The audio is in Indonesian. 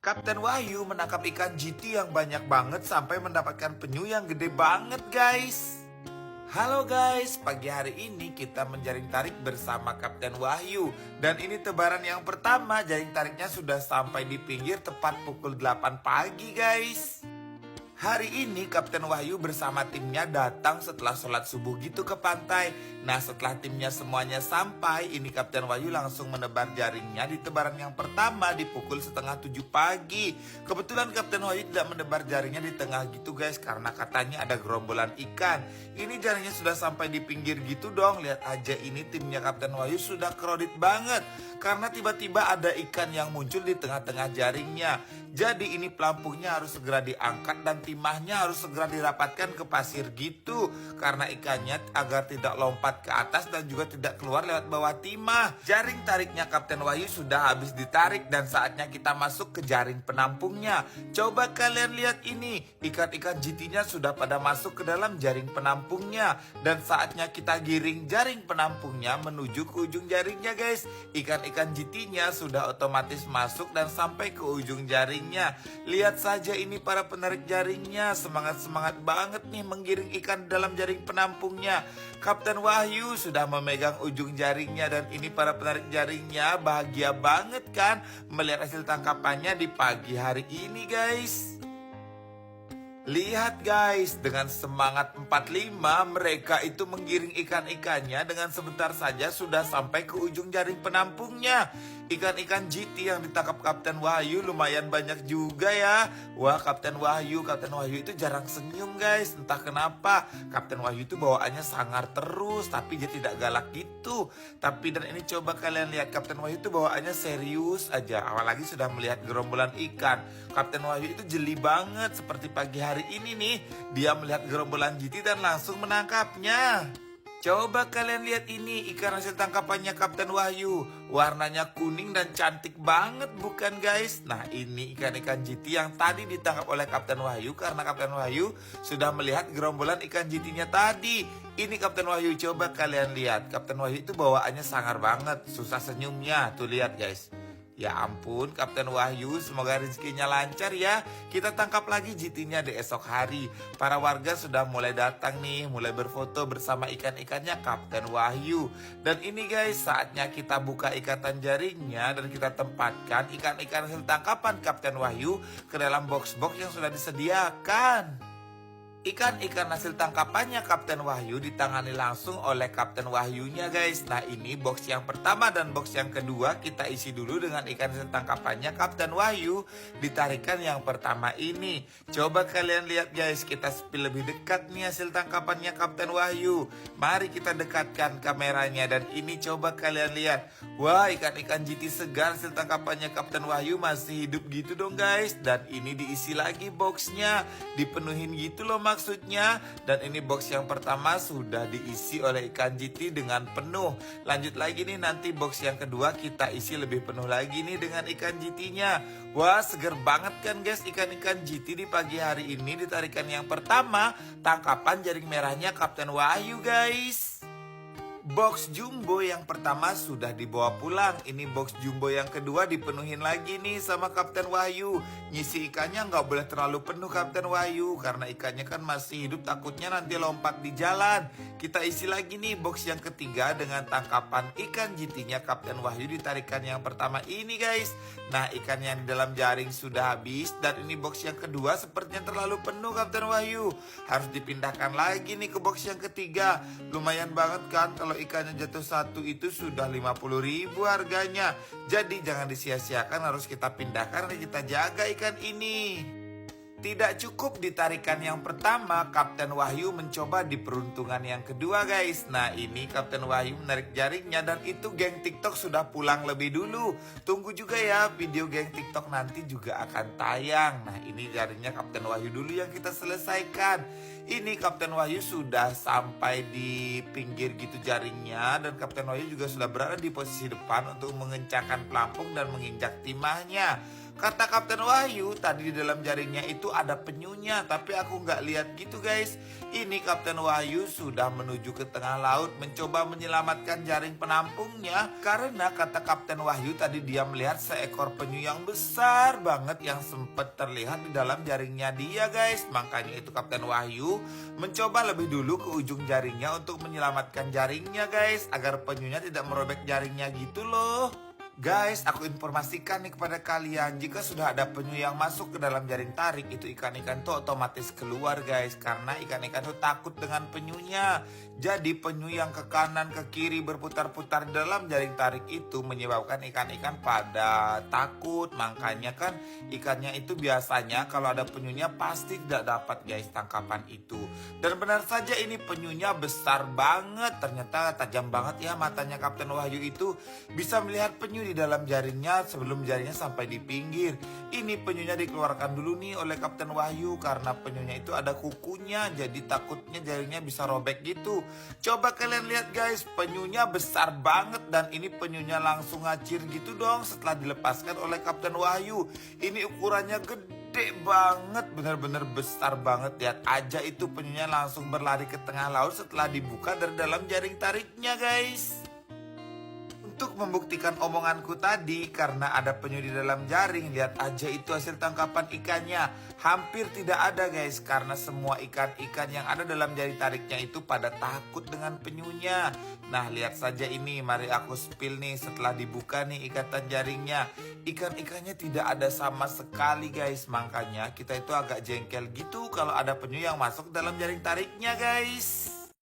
Kapten Wahyu menangkap ikan GT yang banyak banget sampai mendapatkan penyu yang gede banget guys. Halo guys, pagi hari ini kita menjaring tarik bersama Kapten Wahyu. Dan ini tebaran yang pertama, jaring tariknya sudah sampai di pinggir tepat pukul 8 pagi guys. Hari ini Kapten Wahyu bersama timnya datang setelah sholat subuh gitu ke pantai. Nah setelah timnya semuanya sampai, ini Kapten Wahyu langsung menebar jaringnya di tebaran yang pertama di pukul setengah 7 pagi. Kebetulan Kapten Wahyu tidak menebar jaringnya di tengah gitu guys, karena katanya ada gerombolan ikan. Ini jaringnya sudah sampai di pinggir gitu dong. Lihat aja ini timnya Kapten Wahyu sudah kredit banget, karena tiba-tiba ada ikan yang muncul di tengah-tengah jaringnya. Jadi ini pelampungnya harus segera diangkat dan timahnya harus segera dirapatkan ke pasir gitu, karena ikannya agar tidak lompat ke atas dan juga tidak keluar lewat bawah timah. Jaring tariknya Kapten Wahyu sudah habis ditarik dan saatnya kita masuk ke jaring penampungnya. Coba kalian lihat ini, ikan-ikan GT-nya sudah pada masuk ke dalam jaring penampungnya. Dan saatnya kita giring jaring penampungnya menuju ke ujung jaringnya guys. Ikan-ikan GT-nya sudah otomatis masuk dan sampai ke ujung jaring. Lihat saja ini para penarik jaringnya, semangat-semangat banget nih menggiring ikan dalam jaring penampungnya. Kapten Wahyu sudah memegang ujung jaringnya dan ini para penarik jaringnya bahagia banget kan melihat hasil tangkapannya di pagi hari ini guys. Lihat guys, dengan semangat 45 mereka itu menggiring ikan-ikannya dengan sebentar saja sudah sampai ke ujung jaring penampungnya. Ikan-ikan GT yang ditangkap Kapten Wahyu lumayan banyak juga ya. Wah Kapten Wahyu itu jarang senyum guys. Entah kenapa Kapten Wahyu itu bawaannya sangar terus, tapi dia tidak galak gitu. Tapi dan ini coba kalian lihat, Kapten Wahyu itu bawaannya serius aja. Apalagi sudah melihat gerombolan ikan. Kapten Wahyu itu jeli banget, seperti pagi hari ini nih. Dia melihat gerombolan GT dan langsung menangkapnya. Coba kalian lihat ini ikan hasil tangkapannya Kapten Wahyu. Warnanya kuning dan cantik banget bukan guys? Nah ini ikan-ikan GT yang tadi ditangkap oleh Kapten Wahyu, karena Kapten Wahyu sudah melihat gerombolan ikan GT-nya tadi. Ini Kapten Wahyu, coba kalian lihat. Kapten Wahyu itu bawaannya sangar banget, susah senyumnya. Tuh lihat guys. Ya ampun Kapten Wahyu, semoga rezekinya lancar ya. Kita tangkap lagi GT-nya di esok hari. Para warga sudah mulai datang nih, mulai berfoto bersama ikan-ikannya Kapten Wahyu. Dan ini guys, saatnya kita buka ikatan jaringnya dan kita tempatkan ikan-ikan hasil tangkapan Kapten Wahyu ke dalam box-box yang sudah disediakan. Ikan-ikan hasil tangkapannya Kapten Wahyu ditangani langsung oleh Kapten Wahyunya guys. Nah ini box yang pertama dan box yang kedua kita isi dulu dengan ikan hasil tangkapannya Kapten Wahyu. Ditarikan yang pertama ini. Coba kalian lihat guys, kita spill lebih dekat nih hasil tangkapannya Kapten Wahyu. Mari kita dekatkan kameranya dan ini coba kalian lihat. Wah ikan-ikan GT segar hasil tangkapannya Kapten Wahyu masih hidup gitu dong guys. Dan ini diisi lagi boxnya, dipenuhin gitu loh maksudnya. Dan ini box yang pertama sudah diisi oleh ikan GT dengan penuh. Lanjut lagi nih, nanti box yang kedua kita isi lebih penuh lagi nih dengan ikan GT-nya. Wah seger banget kan guys ikan-ikan GT di pagi hari ini. Ditarikan yang pertama, tangkapan jaring merahnya Kapten Wahyu guys. Box jumbo yang pertama sudah dibawa pulang. Ini box jumbo yang kedua dipenuhin lagi nih sama Kapten Wahyu. Ngisi ikannya nggak boleh terlalu penuh Kapten Wahyu, karena ikannya kan masih hidup, takutnya nanti lompat di jalan. Kita isi lagi nih box yang ketiga dengan tangkapan ikan GT-nya Kapten Wahyu. Ditarikan yang pertama ini guys. Nah ikan yang di dalam jaring sudah habis dan ini box yang kedua sepertinya terlalu penuh Kapten Wahyu. Harus dipindahkan lagi nih ke box yang ketiga. Lumayan banget kan kalau ikannya jatuh satu itu sudah 50.000 harganya. Jadi jangan disia-siakan, harus kita pindahkan dan kita jaga ikan ini. Tidak cukup ditarikan yang pertama, Kapten Wahyu mencoba di peruntungan yang kedua guys. Nah ini Kapten Wahyu menarik jaringnya dan itu geng TikTok sudah pulang lebih dulu. Tunggu juga ya, video geng TikTok nanti juga akan tayang. Nah ini jaringnya Kapten Wahyu dulu yang kita selesaikan. Ini Kapten Wahyu sudah sampai di pinggir gitu jaringnya, dan Kapten Wahyu juga sudah berada di posisi depan untuk mengencangkan pelampung dan menginjak timahnya. Kata Kapten Wahyu, tadi di dalam jaringnya itu ada penyunya, tapi aku nggak lihat gitu guys. Ini Kapten Wahyu sudah menuju ke tengah laut mencoba menyelamatkan jaring penampungnya. Karena kata Kapten Wahyu tadi dia melihat seekor penyu yang besar banget yang sempat terlihat di dalam jaringnya dia guys. Makanya itu Kapten Wahyu mencoba lebih dulu ke ujung jaringnya untuk menyelamatkan jaringnya guys. Agar penyunya tidak merobek jaringnya gitu loh. Guys, aku informasikan nih kepada kalian, jika sudah ada penyu yang masuk ke dalam jaring tarik, itu ikan-ikan tuh otomatis keluar guys. Karena ikan-ikan tuh takut dengan penyunya. Jadi penyu yang ke kanan ke kiri berputar-putar di dalam jaring tarik itu menyebabkan ikan-ikan pada takut. Makanya kan ikannya itu biasanya kalau ada penyunya pasti tidak dapat guys tangkapan itu. Dan benar saja ini penyunya besar banget. Ternyata tajam banget ya matanya Kapten Wahyu itu, bisa melihat penyu di dalam jaringnya sebelum jaringnya sampai di pinggir. Ini penyunya dikeluarkan dulu nih oleh Kapten Wahyu karena penyunya itu ada kukunya, jadi takutnya jaringnya bisa robek gitu. Coba kalian lihat guys, penyunya besar banget dan ini penyunya langsung ngacir gitu dong setelah dilepaskan oleh Kapten Wahyu. Ini ukurannya gede banget, bener-bener besar banget. Lihat aja itu penyunya langsung berlari ke tengah laut setelah dibuka dari dalam jaring tariknya guys. Untuk membuktikan omonganku tadi, karena ada penyu di dalam jaring, lihat aja itu hasil tangkapan ikannya. Hampir tidak ada guys, karena semua ikan-ikan yang ada dalam jaring tariknya itu pada takut dengan penyunya. Nah lihat saja ini, mari aku spill nih setelah dibuka nih ikatan jaringnya. Ikan-ikannya tidak ada sama sekali guys, makanya kita itu agak jengkel gitu kalau ada penyu yang masuk dalam jaring tariknya guys.